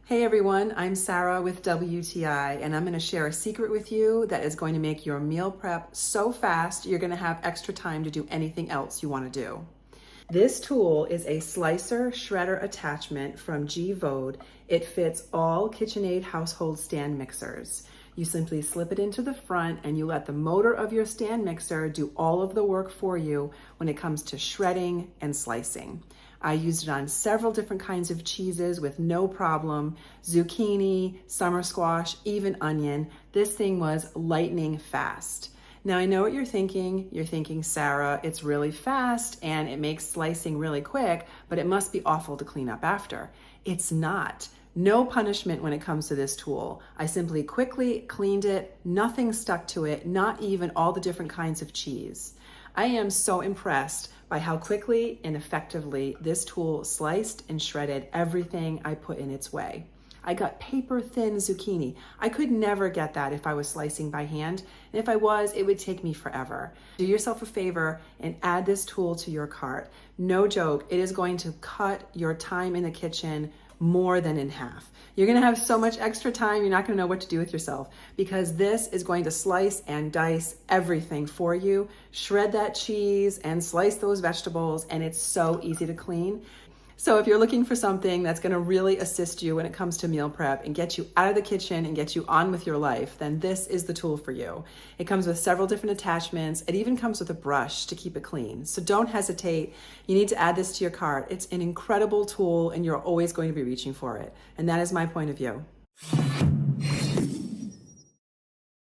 Hey everyone, I'm Sarah with WTI, and I'm going to share a secret with you that is going to make your meal prep so fast you're going to have extra time to do anything else you want to do. This tool is a slicer shredder attachment from Gvode. It fits all KitchenAid household stand mixers. You simply slip it into the front and you let the motor of your stand mixer do all of the work for you when it comes to shredding and slicing. I used it on several different kinds of cheeses with no problem. Zucchini, summer squash, even onion. This thing was lightning fast. Now I know what you're thinking. You're thinking, Sarah, it's really fast and it makes slicing really quick, but it must be awful to clean up after. It's not. No punishment when it comes to this tool. I simply quickly cleaned it, nothing stuck to it, not even all the different kinds of cheese. I am so impressed by how quickly and effectively this tool sliced and shredded everything I put in its way. I got paper thin zucchini. I could never get that if I was slicing by hand. And if I was, it would take me forever. Do yourself a favor and add this tool to your cart. No joke, it is going to cut your time in the kitchen more than in half. You're gonna have so much extra time, you're not gonna know what to do with yourself, because this is going to slice and dice everything for you, shred that cheese and slice those vegetables, and it's so easy to clean. So if you're looking for something that's gonna really assist you when it comes to meal prep and get you out of the kitchen and get you on with your life, then this is the tool for you. It comes with several different attachments. It even comes with a brush to keep it clean. So don't hesitate. You need to add this to your cart. It's an incredible tool and you're always going to be reaching for it. And that is my point of view.